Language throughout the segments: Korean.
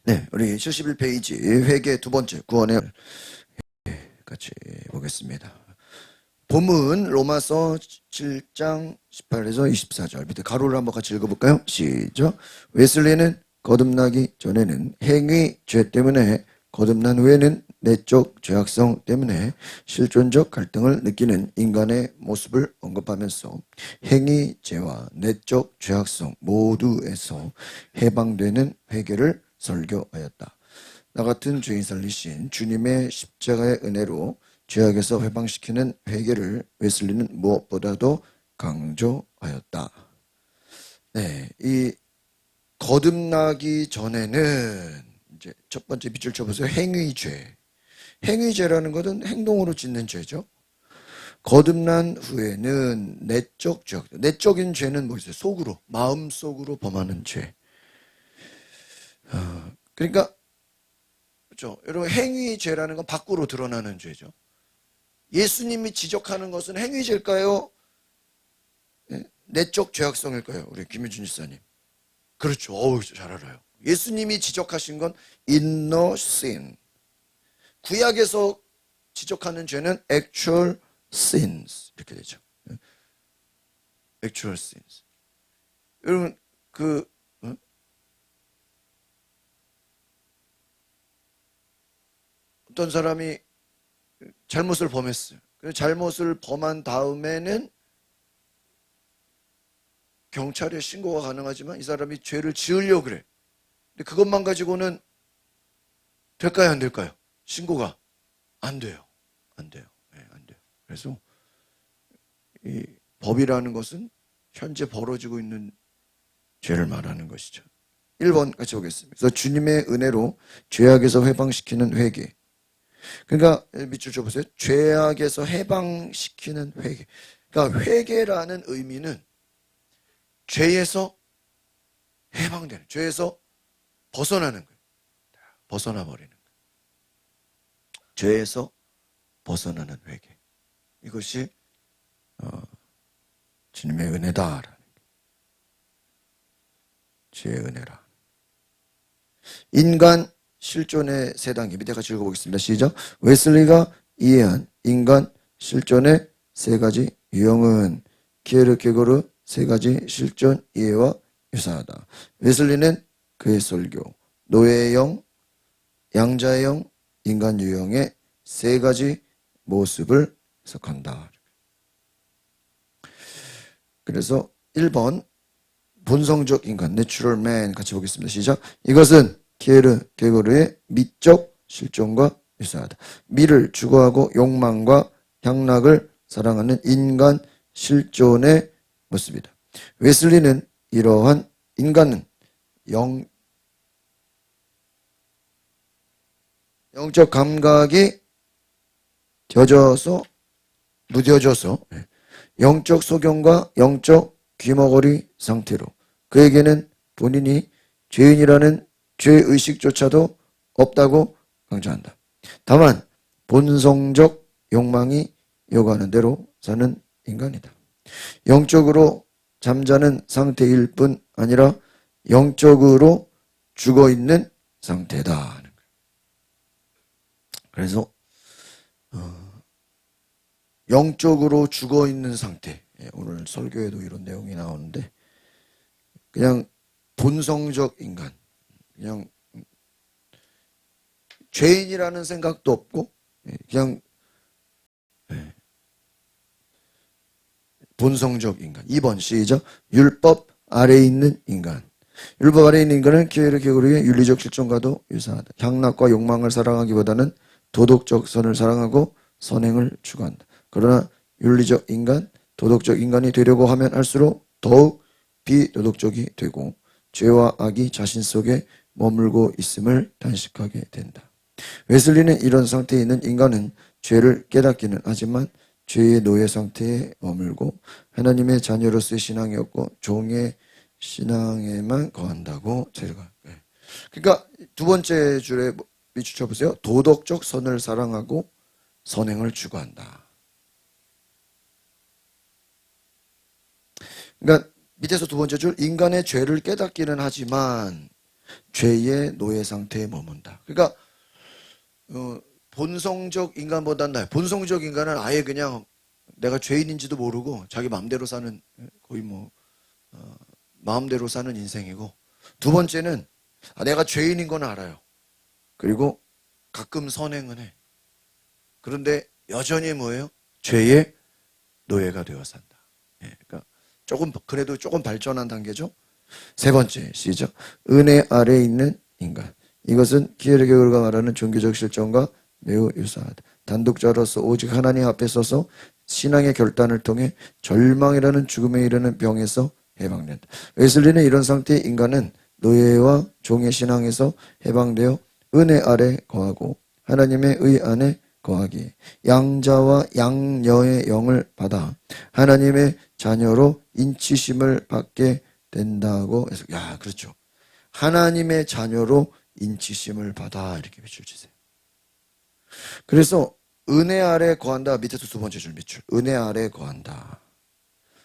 네, 우리 71페이지 회계 두 번째 구원의 같이 보겠습니다. 본문 로마서 7장 18에서 24절 밑에 가로를 한번 같이 읽어볼까요? 시작. 웨슬리는 거듭나기 전에는 행위 죄 때문에, 거듭난 후에는 내적 죄악성 때문에 실존적 갈등을 느끼는 인간의 모습을 언급하면서 행위 죄와 내적 죄악성 모두에서 해방되는 회개를 설교하였다. 나 같은 죄인 살리신 주님의 십자가의 은혜로 죄악에서 해방시키는 회개를 웨슬리는 무엇보다도 강조하였다. 네, 이 거듭나기 전에는 이제 첫 번째 밑줄 쳐보세요. 행위죄. 행위죄라는 것은 행동으로 짓는 죄죠. 거듭난 후에는 내적 죄. 내적인 죄는 뭐 있어요? 속으로, 마음속으로 범하는 죄. 그러니까 그렇죠. 여러분 행위죄라는 건 밖으로 드러나는 죄죠. 예수님이 지적하는 것은 행위죄일까요? 내적 죄악성일까요? 우리 김유준 지사님. 그렇죠. 어우, 잘 알아요. 예수님이 지적하신 건 inner sin. 구약에서 지적하는 죄는 actual sins. 이렇게 되죠. actual sins. 여러분, 어떤 사람이 잘못을 범했어요. 그래서 잘못을 범한 다음에는 경찰에 신고가 가능하지만 이 사람이 죄를 지으려고 그래. 근데 그것만 가지고는 될까요? 안 될까요? 신고가 안 돼요. 안 돼요. 네, 안 돼요. 그래서 이 법이라는 것은 현재 벌어지고 있는 죄를 말하는 것이죠. 1번 같이 보겠습니다. 그래서 주님의 은혜로 죄악에서 해방시키는 회개. 그러니까 밑줄 쳐보세요. 죄악에서 해방시키는 회개. 그러니까 회개라는 의미는 죄에서 해방되는, 죄에서 벗어나는 거예요. 벗어나 버리는 거예요. 죄에서 벗어나는 회개. 이것이 주님의 은혜다라는 거예요. 주의 은혜라. 인간 실존의 세 단계. 밑에 같이 읽어보겠습니다. 시작. 웨슬리가 이해한 인간 실존의 세 가지 유형은 키에르케고르 세 가지 실존 이해와 유사하다. 웨슬리는 그의 설교, 노예의 영, 양자의 영, 인간 유형의 세 가지 모습을 해석한다. 그래서 1번 본성적 인간, 내추럴 맨 같이 보겠습니다. 시작. 이것은 키에르케고르의 미적 실존과 유사하다. 미를 추구하고 욕망과 향락을 사랑하는 인간 실존의 모습이다. 웨슬리는 이러한 인간은 영적 감각이 무뎌져서 영적 소경과 영적 귀머거리 상태로 그에게는 본인이 죄인이라는 죄의식조차도 없다고 강조한다. 다만 본성적 욕망이 요구하는 대로 사는 인간이다. 영적으로 잠자는 상태일 뿐 아니라 영적으로 죽어있는 상태다. 그래서 영적으로 죽어있는 상태. 오늘 설교에도 이런 내용이 나오는데 그냥 본성적 인간, 그냥 죄인이라는 생각도 없고 그냥 본성적 인간. 2번 시작. 율법 아래에 있는 인간. 율법 아래에 있는 인간은 키에르케고르의 윤리적 실존과도 유사하다. 향락과 욕망을 사랑하기보다는 도덕적 선을 사랑하고 선행을 추구한다. 그러나 윤리적 인간, 도덕적 인간이 되려고 하면 할수록 더욱 비도덕적이 되고 죄와 악이 자신 속에 머물고 있음을 단식하게 된다. 웨슬리는 이런 상태에 있는 인간은 죄를 깨닫기는 하지만 죄의 노예 상태에 머물고 하나님의 자녀로서의 신앙이 없고 종의 신앙에만 거한다고 제가. 그러니까 두 번째 줄에 밑줄 쳐보세요. 도덕적 선을 사랑하고 선행을 추구한다. 그러니까 밑에서 두 번째 줄 인간의 죄를 깨닫기는 하지만 죄의 노예 상태에 머문다. 그러니까 본성적 인간보다는 나아요. 본성적 인간은 아예 그냥 내가 죄인인지도 모르고 자기 마음대로 사는, 거의 뭐 마음대로 사는 인생이고, 두 번째는 내가 죄인인 건 알아요. 그리고 가끔 선행은 해. 그런데 여전히 뭐예요? 죄의 노예가 되어 산다. 그러니까 그래도 조금 발전한 단계죠. 세 번째, 시작. 은혜 아래에 있는 인간. 이것은 키에르케고르가 말하는 종교적 실존과 매우 유사하다. 단독자로서 오직 하나님 앞에 서서 신앙의 결단을 통해 절망이라는 죽음에 이르는 병에서 해방된다. 웨슬리는 이런 상태의 인간은 노예와 종의 신앙에서 해방되어 은혜 아래 거하고 하나님의 의 안에 거하기에 양자와 양녀의 영을 받아 하나님의 자녀로 인치심을 받게 된다고 해서, 야, 그렇죠. 하나님의 자녀로 인치심을 받아, 이렇게 밑줄 치세요. 그래서 은혜 아래 거한다. 밑에서 두 번째 줄 밑줄. 은혜 아래 거한다.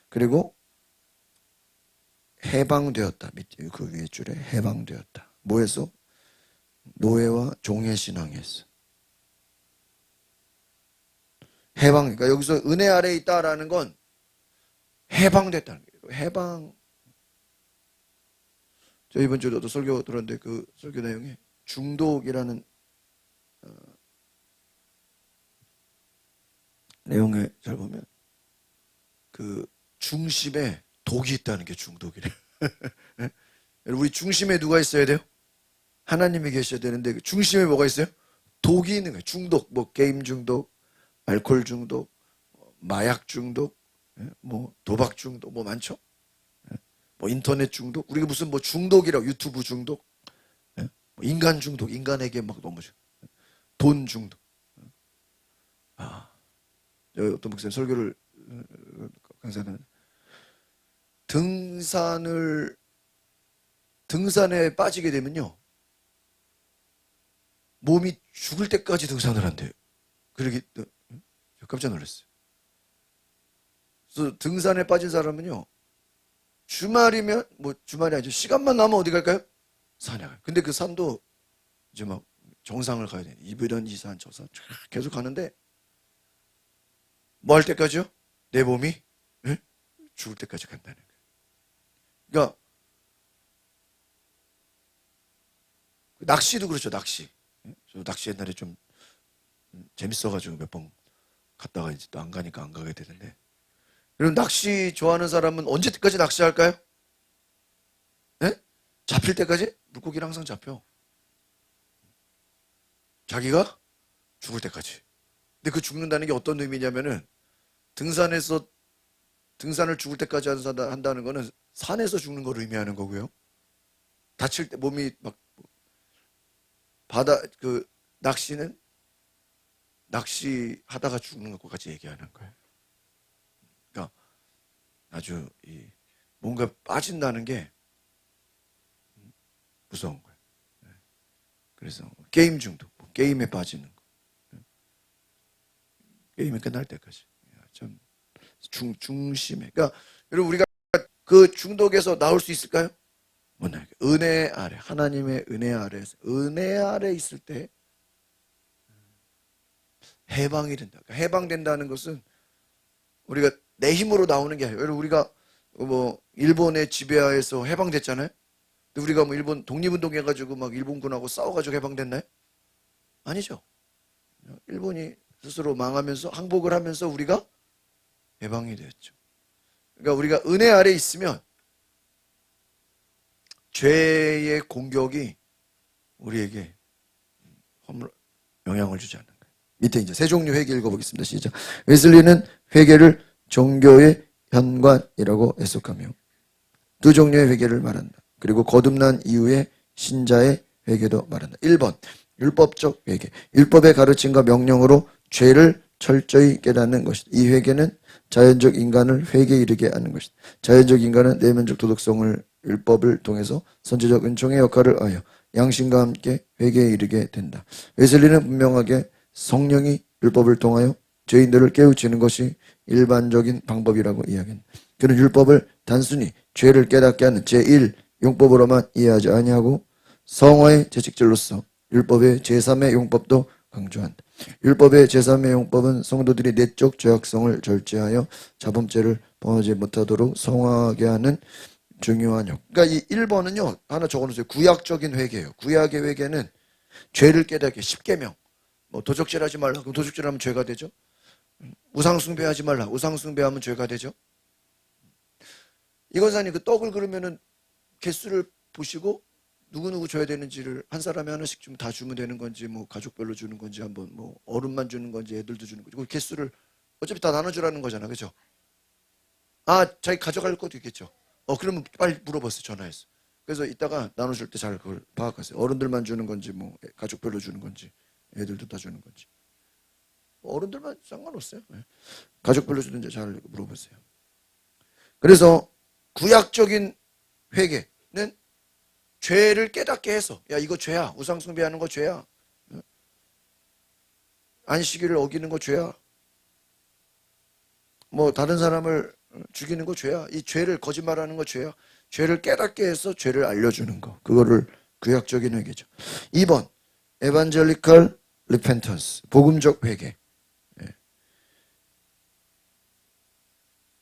그리고 해방되었다. 밑에 그 위에 줄에 해방되었다. 뭐에서? 노예와 종의 신앙에서. 해방. 그러니까 여기서 은혜 아래 있다라는 건 해방됐다는 거예요. 해방. 저 이번 주에도 설교 들었는데 그 설교 내용에 중독이라는 내용에 잘 보면 그 중심에 독이 있다는 게 중독이래요. 우리 중심에 누가 있어야 돼요? 하나님이 계셔야 되는데 그 중심에 뭐가 있어요? 독이 있는 거예요. 중독, 뭐 게임 중독, 알코올 중독, 마약 중독, 뭐 도박 중독, 뭐 많죠? 뭐 인터넷 중독, 우리가 무슨 뭐 중독이라고, 유튜브 중독, 뭐 인간 중독, 인간에게 막 너무 돈 중독. 어떤 목사님 설교를 강사는 등산에 빠지게 되면요 몸이 죽을 때까지 등산을 한대요. 그러기 깜짝 놀랐어요. 그래서 등산에 빠진 사람은요 주말이면 뭐 주말이 아니죠. 시간만 나면 어디 갈까요? 산에 가요. 근데 그 산도 이제 막 정상을 가야 돼. 이번 이 산, 저 산 계속 가는데 뭐 할 때까지요? 내 몸이 죽을 때까지 간다는 거예요. 그러니까 낚시도 그렇죠. 낚시. 저 낚시 옛날에 좀 재밌어가지고 몇 번 갔다가 이제 또 안 가니까 안 가게 되는데. 그럼 낚시 좋아하는 사람은 언제까지 낚시할까요? 네? 잡힐 때까지? 물고기는 항상 잡혀. 자기가 죽을 때까지. 근데 그 죽는다는 게 어떤 의미냐면은 등산을 죽을 때까지 한다는 거는 산에서 죽는 걸 의미하는 거고요. 다칠 때 몸이 막 낚시는 낚시하다가 죽는 것까지 얘기하는 거예요. 그러니까 아주 뭔가 빠진다는 게 무서운 거예요. 그래서 게임 중독, 게임에 빠지는 거, 게임이 끝날 때까지 참 중심에. 그러니까 여러분 우리가 그 중독에서 나올 수 있을까요? 못 나요. 은혜 아래, 하나님의 은혜 아래에서 은혜 아래 있을 때 해방이 된다. 그러니까 해방된다는 것은 우리가 내 힘으로 나오는 게 아니에요. 여러분 우리가 뭐 일본의 지배하에서 해방됐잖아요. 근데 우리가 뭐 일본 독립운동 해가지고 막 일본군하고 싸워가지고 해방됐나요? 아니죠. 일본이 스스로 망하면서 항복을 하면서 우리가 해방이 되었죠. 그러니까 우리가 은혜 아래 있으면 죄의 공격이 우리에게 영향을 주지 않는 거예요. 밑에 이제 세 종류 회개 읽어보겠습니다. 시작. 웨슬리는 회개를 종교의 현관이라고 해석하며 두 종류의 회개를 말한다. 그리고 거듭난 이후에 신자의 회개도 말한다. 1번 율법적 회개. 율법의 가르침과 명령으로 죄를 철저히 깨닫는 것이다. 이 회개는 자연적 인간을 회개에 이르게 하는 것이다. 자연적 인간은 내면적 도덕성을 율법을 통해서 선지적 은총의 역할을 하여 양심과 함께 회개에 이르게 된다. 웨슬리는 분명하게 성령이 율법을 통하여 죄인들을 깨우치는 것이 일반적인 방법이라고 이야기한다. 그는 율법을 단순히 죄를 깨닫게 하는 제1 용법으로만 이해하지 아니하고 성화의 재직질로서 율법의 제3의 용법도 강조한다. 율법의 제3의 용법은 성도들이 내적 죄악성을 절제하여 자범죄를 범하지 못하도록 성화하게 하는 중요한 역. 그러니까 이 1번은요. 하나 적어놓으세요. 구약적인 회개예요. 구약의 회개는 죄를 깨닫게 10계명. 뭐 도적질하지 말라. 그럼 도적질하면 죄가 되죠. 우상숭배하지 말라. 우상숭배하면 죄가 되죠. 이 권사님 그 떡을 그러면은 개수를 보시고 누구누구 줘야 되는지를 한 사람에 하나씩 좀 다 주면 되는 건지 뭐 가족별로 주는 건지 한번 뭐 어른만 주는 건지 애들도 주는 건지 그 개수를 어차피 다 나눠주라는 거잖아. 그죠? 아 자기 가져갈 것도 있겠죠. 그러면 빨리 물어봤어요. 전화해서. 그래서 이따가 나눠줄 때 잘 그걸 파악하세요. 어른들만 주는 건지 뭐 가족별로 주는 건지 애들도 다 주는 건지. 어른들만 상관없어요. 가족별로 주든지 잘 물어보세요. 그래서 구약적인 회개는 죄를 깨닫게 해서 야 이거 죄야. 우상숭배하는 거 죄야. 안식일을 어기는 거 죄야. 뭐 다른 사람을 죽이는 거 죄야. 이 죄를 거짓말하는 거 죄야. 죄를 깨닫게 해서 죄를 알려주는 거. 그거를 구약적인 회개죠. 2번 에반젤리컬 리펜턴스 복음적 회개.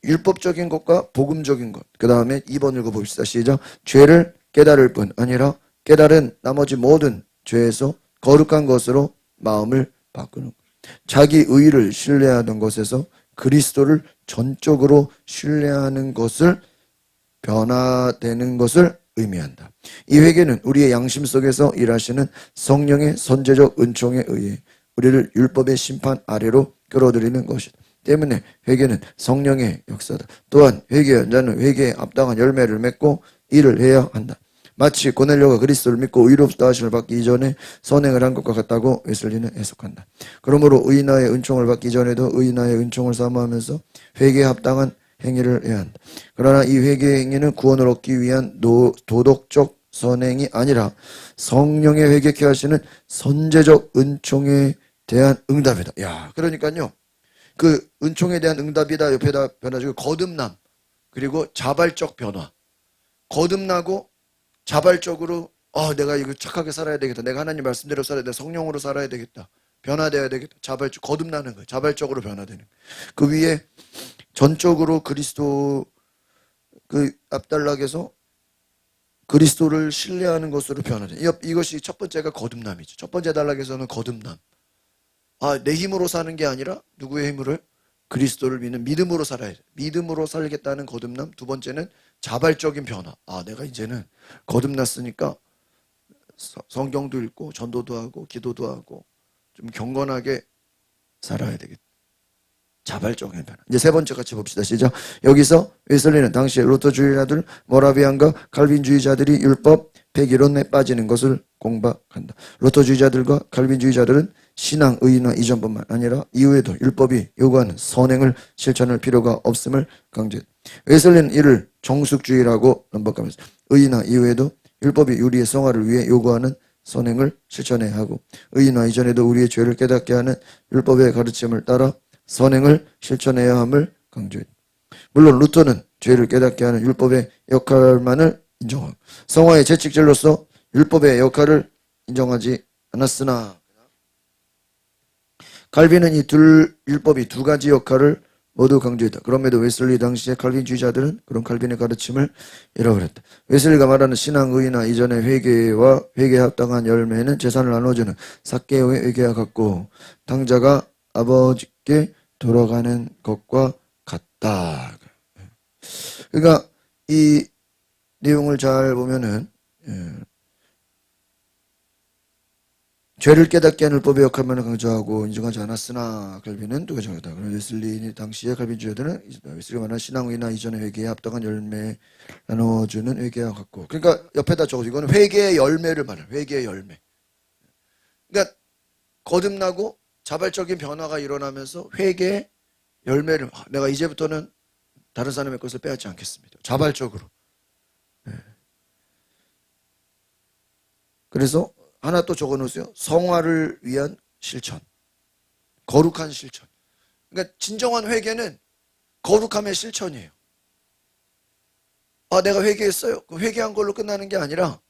율법적인 것과 복음적인 것. 그 다음에 2번 읽어봅시다. 시작. 죄를 깨달을 뿐 아니라 깨달은 나머지 모든 죄에서 거룩한 것으로 마음을 바꾸는 것. 자기 의를 신뢰하던 것에서 그리스도를 전적으로 신뢰하는 것을 변화되는 것을 의미한다. 이 회개는 우리의 양심 속에서 일하시는 성령의 선제적 은총에 의해 우리를 율법의 심판 아래로 끌어들이는 것이다. 때문에 회개는 성령의 역사다. 또한 회개한 자는 회개에 합당한 열매를 맺고 일을 해야 한다. 마치 고넬료가 그리스도를 믿고 의롭다 하심을 받기 이전에 선행을 한 것과 같다고 웨슬리는 해석한다. 그러므로 의인하의 은총을 받기 전에도 의인하의 은총을 사모하면서 회개에 합당한 행위를 해야 한다. 그러나 이 회개의 행위는 구원을 얻기 위한 도덕적 선행이 아니라 성령의 회개케 하시는 선제적 은총에 대한 응답이다. 그러니까요. 그 은총에 대한 응답이다 옆에다 변화주고 거듭남 그리고 자발적 변화. 거듭나고 자발적으로 내가 이거 착하게 살아야 되겠다. 내가 하나님 말씀대로 살아야 돼. 성령으로 살아야 되겠다. 변화되어야 되겠다. 자발적 거듭나는 거예요. 자발적으로 변화되는 거예요. 그 위에 전적으로 그리스도 그 앞단락에서 그리스도를 신뢰하는 것으로 변화돼. 이것이 첫 번째가 거듭남이죠. 첫 번째 단락에서는 거듭남. 내 힘으로 사는 게 아니라 누구의 힘으로? 그리스도를 믿는 믿음으로 살아야 돼. 믿음으로 살겠다는 거듭남. 두 번째는 자발적인 변화. 내가 이제는 거듭났으니까 성경도 읽고 전도도 하고 기도도 하고 좀 경건하게 살아야 되겠다. 자발적인 변화. 이제 세 번째 같이 봅시다. 시작. 여기서 웨슬리는 당시에 루터주의자들, 모라비안과 칼빈주의자들이 율법 폐기론에 빠지는 것을 공박한다. 루터주의자들과 칼빈주의자들은 신앙 의인화 이전뿐만 아니라 이후에도 율법이 요구하는 선행을 실천할 필요가 없음을 강조했다. 웨슬리는 이를 정숙주의라고 넘박하면서 의인화 이후에도 율법이 우리의 성화를 위해 요구하는 선행을 실천해야 하고 의인화 이전에도 우리의 죄를 깨닫게 하는 율법의 가르침을 따라 선행을 실천해야 함을 강조했다. 물론 루터는 죄를 깨닫게 하는 율법의 역할만을 인정하고 성화의 재직질로서 율법의 역할을 인정하지 않았으나 칼빈은 이 율법이 두 가지 역할을 모두 강조했다. 그럼에도 웨슬리 당시의 칼빈주의자들은 그런 칼빈의 가르침을 잃어버렸다. 웨슬리가 말하는 신앙 의인화 이전의 회개와 회개에 합당한 열매는 재산을 나눠주는 삭개오의 회개와 같고 당자가 아버지께 돌아가는 것과 같다. 그러니까 이 내용을 잘 보면은 죄를 깨닫게 하는 율법의 역할만을 강조하고 인정하지 않았으나 칼빈은 두 가지 정했다. 웨슬리 당시의 칼빈주의자들은 웨슬리가 말하는 신앙의나 이전의 회개에 합당한 열매 나눠주는 회개와 같고 그러니까 옆에다 적어서 이거는 회개의 열매를 말해요. 회개의 열매. 그러니까 거듭나고 자발적인 변화가 일어나면서 회개의 열매를 내가 이제부터는 다른 사람의 것을 빼앗지 않겠습니다. 자발적으로. 그래서 하나 또 적어놓으세요. 성화를 위한 실천. 거룩한 실천. 그러니까 진정한 회개는 거룩함의 실천이에요. 내가 회개했어요. 그 회개한 걸로 끝나는 게 아니라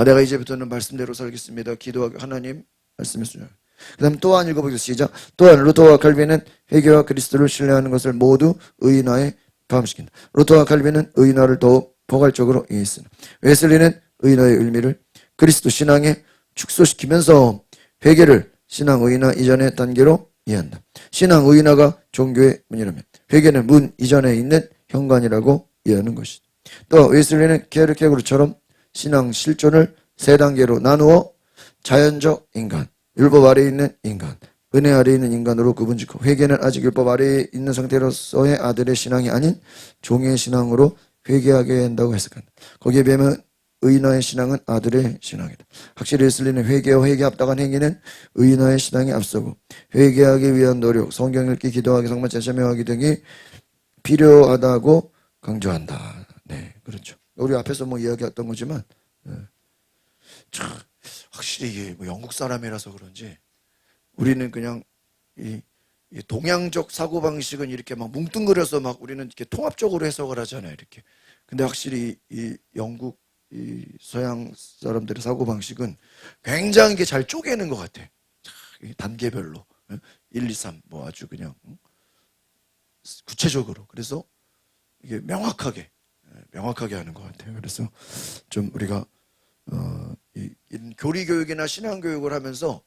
내가 이제부터는 말씀대로 살겠습니다. 기도하고 하나님 말씀에 순종. 그 다음 또한 읽어보겠습니다. 시작. 또한 루터와 칼빈은 회개와 그리스도를 신뢰하는 것을 모두 의인화에 포함시킨다. 루터와 칼빈은 의인화를 더욱 포괄적으로 이해했으나 웨슬리는 의인화의 의미를 그리스도 신앙에 축소시키면서 회개를 신앙 의인화 이전의 단계로 이해한다. 신앙 의인화가 종교의 문이라면 회개는 문 이전에 있는 현관이라고 이해하는 것이다. 또 웨슬리는 케르케고르처럼 신앙 실존을 세 단계로 나누어 자연적 인간, 율법 아래에 있는 인간, 은혜 아래에 있는 인간으로 구분짓고 회개는 아직 율법 아래에 있는 상태로서의 아들의 신앙이 아닌 종의 신앙으로 회개하게 한다고 해석한다. 거기에 비하면 의인화의 신앙은 아들의 신앙이다. 확실히 웨슬리는 회개와 회개 합당한 행위는 의인화의 신앙에 앞서고 회개하기 위한 노력, 성경 읽기, 기도하기, 성만찬 참여하기 등이 필요하다고 강조한다. 네, 그렇죠. 우리 앞에서 뭐 이야기했던 거지만 참 확실히 이게 뭐 영국 사람이라서 그런지 우리는 그냥 이 동양적 사고 방식은 이렇게 막 뭉뚱그려서 막 우리는 이렇게 통합적으로 해석을 하잖아요. 이렇게. 근데 확실히 이 영국 이 서양 사람들의 사고 방식은 굉장히 이게 잘 쪼개는 것 같아. 단계별로 1, 2, 3 뭐 아주 그냥 구체적으로. 그래서 이게 명확하게 하는 것 같아요. 그래서 좀 우리가 이 교리 교육이나 신앙 교육을 하면서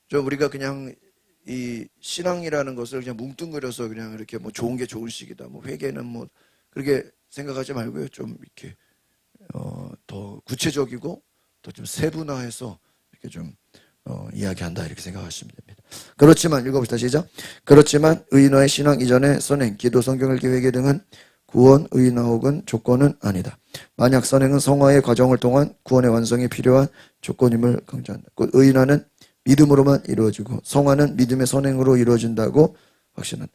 좀 우리가 그냥 이 신앙이라는 것을 그냥 뭉뚱그려서 그냥 이렇게 뭐 좋은 게 좋은식이다, 뭐 회개는 뭐 그렇게 생각하지 말고요. 좀 이렇게 더 구체적이고 더 좀 세분화해서 이렇게 좀 이야기한다 이렇게 생각하시면 됩니다. 그렇지만 읽어봅시다. 시작. 그렇지만 의인화의 신앙 이전의 선행, 기도, 성경 읽기, 회개 등은 구원, 의인화 혹은 조건은 아니다. 만약 선행은 성화의 과정을 통한 구원의 완성이 필요한 조건임을 강조한다. 곧 의인화는 믿음으로만 이루어지고 성화는 믿음의 선행으로 이루어진다고 확신한다.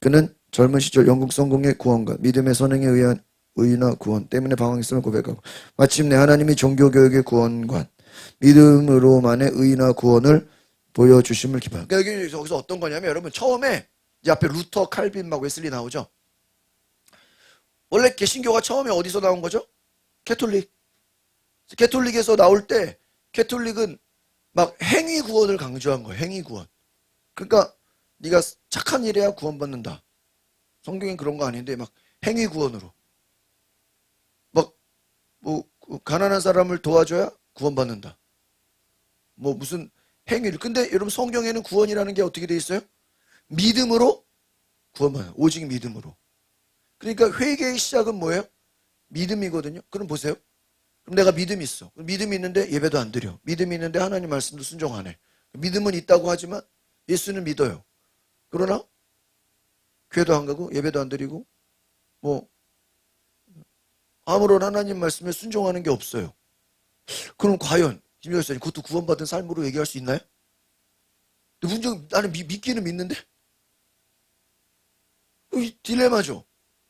그는 젊은 시절 영국 성공의 구원과 믿음의 선행에 의한 의인화 구원 때문에 방황했음을 고백하고 마침내 하나님이 종교교육의 구원관 믿음으로만의 의인화 구원을 보여주심을 기뻐한다. 그러니까 여기서 어떤 거냐면 여러분 처음에 이제 앞에 루터, 칼빈, 막 웨슬리 나오죠. 원래 개신교가 처음에 어디서 나온 거죠? 캐톨릭. 캐톨릭에서 나올 때 캐톨릭은 막 행위 구원을 강조한 거예요. 행위 구원. 그러니까 네가 착한 일해야 구원받는다. 성경엔 그런 거 아닌데 막 행위 구원으로. 막 뭐 가난한 사람을 도와줘야 구원받는다. 뭐 무슨 행위를. 근데 여러분 성경에는 구원이라는 게 어떻게 돼 있어요? 믿음으로 구원받는. 오직 믿음으로. 그러니까 회개의 시작은 뭐예요? 믿음이거든요. 그럼 보세요. 그럼 내가 믿음이 있어. 믿음이 있는데 예배도 안 드려. 믿음이 있는데 하나님 말씀도 순종 안 해. 믿음은 있다고 하지만 예수는 믿어요. 그러나 교회도 안 가고 예배도 안 드리고 뭐 아무런 하나님 말씀에 순종하는 게 없어요. 그럼 과연 김 열사님 그것도 구원받은 삶으로 얘기할 수 있나요? 문제는 나는 믿기는 믿는데 딜레마죠.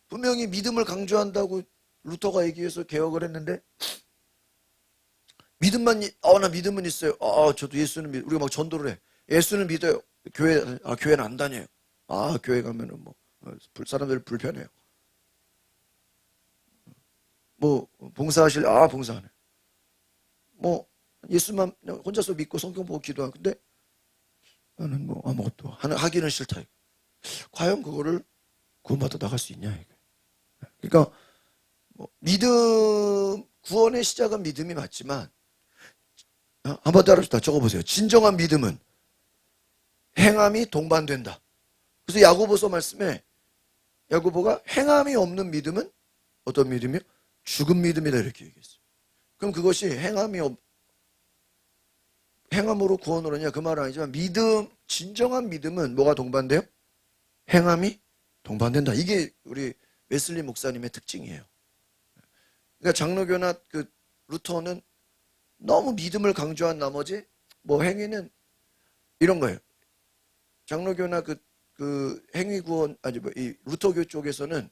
분명히 믿음을 강조한다고 루터가 얘기해서 개혁을 했는데 믿음만 나 믿음은 있어요. 저도 예수는 믿. 우리가 막 전도를 해. 예수는 믿어요. 교회는 안 다녀요. 교회 가면은 뭐 사람들 불편해요. 뭐 봉사하실 봉사하네. 뭐 예수만 혼자서 믿고 성경 보고 기도하고 근데 나는 뭐 아무것도 하기는 싫다. 과연 그거를 구원받아 나갈 수 있냐 이게. 그러니까 뭐 믿음 구원의 시작은 믿음이 맞지만 한번 따라합시다. 적어보세요. 진정한 믿음은 행함이 동반된다. 그래서 야고보서 말씀에 야고보가 행함이 없는 믿음은 어떤 믿음이요? 죽은 믿음이다 이렇게 얘기했어요. 그럼 그것이 행함으로 구원을 하냐 그 말은 아니지만 진정한 믿음은 뭐가 동반돼요? 행함이 동반된다. 이게 우리 웨슬리 목사님의 특징이에요. 그러니까 장로교나 그 루터는 너무 믿음을 강조한 나머지 뭐 행위는 이런 거예요. 장로교나 그 행위 구원 이 루터교 쪽에서는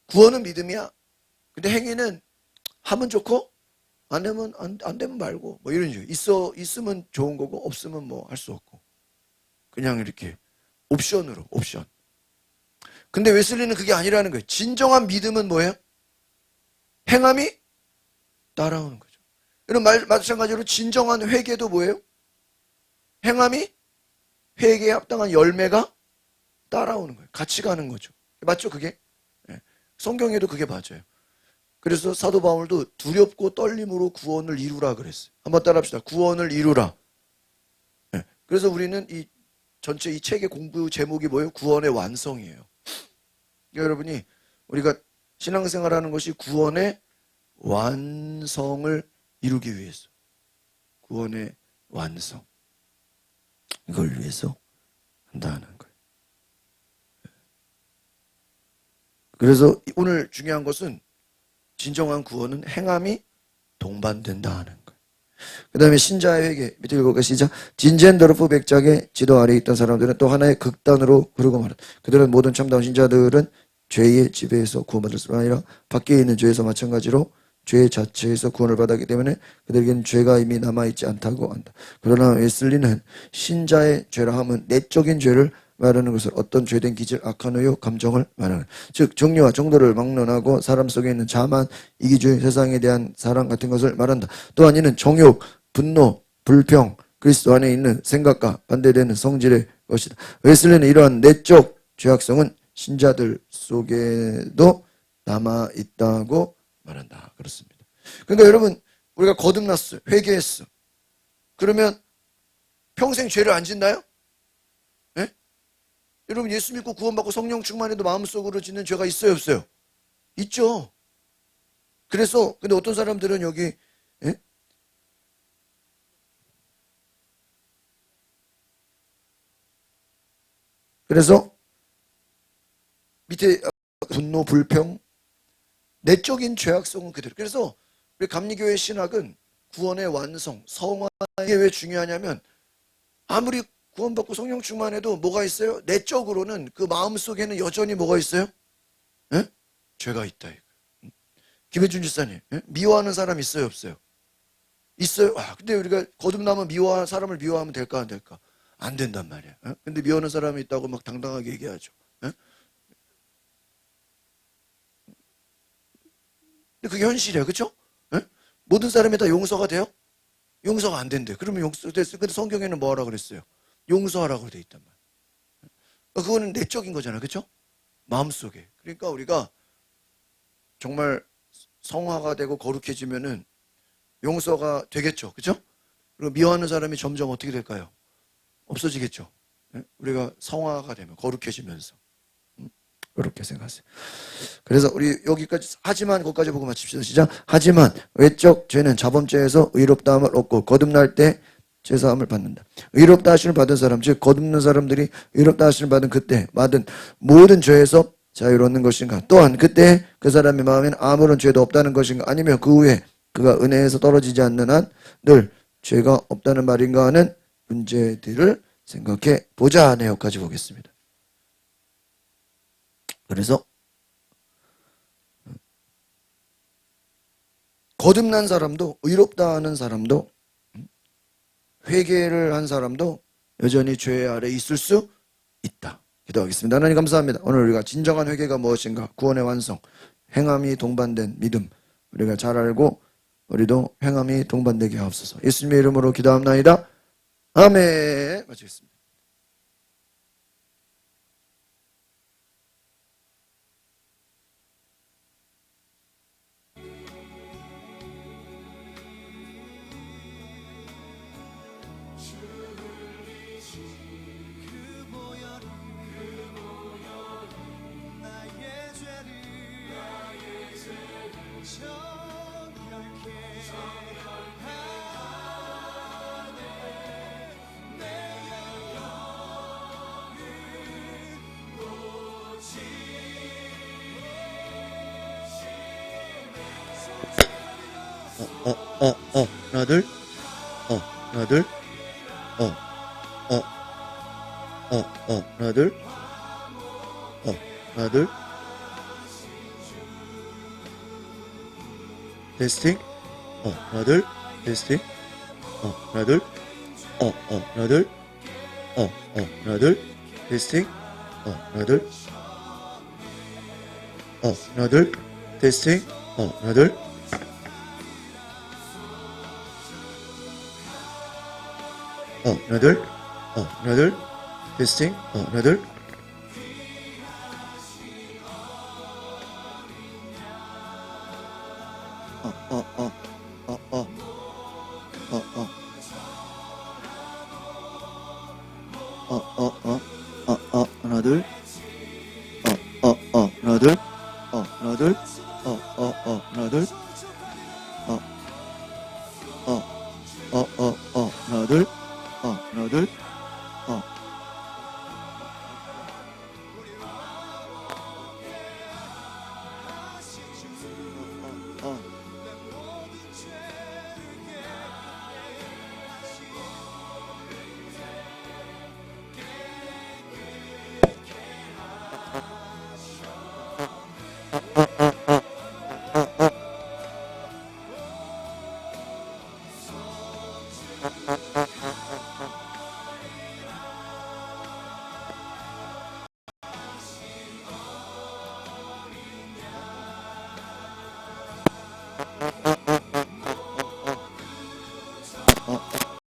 구원은 믿음이야. 근데 행위는 하면 좋고 안 되면 안 되면 말고 뭐 이런 식으로 있으면 좋은 거고 없으면 뭐 할 수 없고 그냥 이렇게 옵션. 근데 웨슬리는 그게 아니라는 거예요. 진정한 믿음은 뭐예요? 행함이 따라오는 거죠. 이런 마찬가지로 진정한 회개도 뭐예요? 행함이 회개에 합당한 열매가 따라오는 거예요. 같이 가는 거죠. 맞죠, 그게? 예. 성경에도 그게 맞아요. 그래서 사도 바울도 두렵고 떨림으로 구원을 이루라 그랬어요. 한번 따라합시다. 구원을 이루라. 예. 그래서 우리는 이 전체 이 책의 공부 제목이 뭐예요? 구원의 완성이에요. 그러니까 여러분이 우리가 신앙생활하는 것이 구원의 완성을 이루기 위해서, 구원의 완성, 이걸 위해서 한다는 거예요. 그래서 오늘 중요한 것은 진정한 구원은 행함이 동반된다 하는 거예요. 그 다음에 신자의 회개, 밑에 읽어볼까요? 시작. 진젠더르프 백작의 지도 아래에 있던 사람들은 또 하나의 극단으로 흐르고 말았다. 그들은 모든 참다운 신자들은 죄의 지배에서 구원받을 뿐 아니라 밖에 있는 죄에서 마찬가지로 죄 자체에서 구원을 받았기 때문에 그들에게는 죄가 이미 남아있지 않다고 한다. 그러나 웨슬리는 신자의 죄라 함은 내적인 죄를 말하는 것을, 어떤 죄된 기질, 악한 의욕, 감정을 말하는, 즉 정리와 정도를 막론하고 사람 속에 있는 자만, 이기주의, 세상에 대한 사랑 같은 것을 말한다. 또한 이는 정욕, 분노, 불평, 그리스도 안에 있는 생각과 반대되는 성질의 것이다. 웨슬리는 이러한 내적 죄악성은 신자들 속에도 남아있다고 말한다. 그렇습니다. 그러니까 여러분, 우리가 거듭났어요. 회개했어. 그러면 평생 죄를 안 짓나요? 네? 여러분, 예수 믿고 구원받고 성령 충만해도 마음속으로 짓는 죄가 있어요, 없어요? 있죠. 그래서 근데 어떤 사람들은 여기 그래서 밑에 분노, 불평, 내적인 죄악성은 그대로. 그래서 우리 감리교회 신학은 구원의 완성, 성화, 이게 왜 중요하냐면 아무리 구원받고 성령 충만해도 뭐가 있어요? 내적으로는 그 마음속에는 여전히 뭐가 있어요? 에? 죄가 있다. 김혜준 집사님, 미워하는 사람 있어요, 없어요? 있어요. 근데 우리가 거듭나면 사람을 미워하면 될까 안 될까? 안 된단 말이야. 근데 미워하는 사람이 있다고 막 당당하게 얘기하죠. 근데 그게 현실이야, 그렇죠? 모든 사람이 다 용서가 돼요? 용서가 안 된대. 그러면 용서됐어요. 근데 성경에는 뭐하라 그랬어요? 용서하라고 돼 있단 말이야. 그거는 내적인 거잖아, 그렇죠? 마음속에. 그러니까 우리가 정말 성화가 되고 거룩해지면은 용서가 되겠죠, 그렇죠? 그리고 미워하는 사람이 점점 어떻게 될까요? 없어지겠죠. 우리가 성화가 되면, 거룩해지면서. 그렇게 생각하세요. 그래서 우리 여기까지, 하지만 거기까지 보고 마칩시다. 시작. 하지만 외적 죄는 자범죄에서 의롭다함을 얻고 거듭날 때 제사함을 받는다. 의롭다 하심을 받은 사람, 즉 거듭난 사람들이 의롭다 하심을 받은 그때 받은 모든 죄에서 자유를 얻는 것인가? 또한 그때 그 사람의 마음에는 아무런 죄도 없다는 것인가? 아니면 그 후에 그가 은혜에서 떨어지지 않는 한 늘 죄가 없다는 말인가 하는 문제들을 생각해 보자. 내역까지 보겠습니다. 그래서 거듭난 사람도, 의롭다 하는 사람도, 회개를 한 사람도 여전히 죄 아래 있을 수 있다. 기도하겠습니다. 하나님 감사합니다. 오늘 우리가 진정한 회개가 무엇인가, 구원의 완성, 행함이 동반된 믿음, 우리가 잘 알고 우리도 행함이 동반되게 하옵소서. 예수님의 이름으로 기도합나이다. 아멘. 마치겠습니다. 하나 둘, 하나 둘, 하나 둘, 하나 둘, 테스팅, 하나 둘, 테스팅, 하나 둘, 하나 둘, 하나 둘, 테스팅, 하나 둘, 하나 둘, 테스팅, 하나 둘. 하나, 둘. 하나, 둘. 테스팅. 하나, 둘. 어, 어, 어, 어, 어, 어, 어. 하나, 둘. 하나, 둘. 하나, 둘. 하나, 둘. 어, 하나, 둘. 하나, 둘. 어, 어.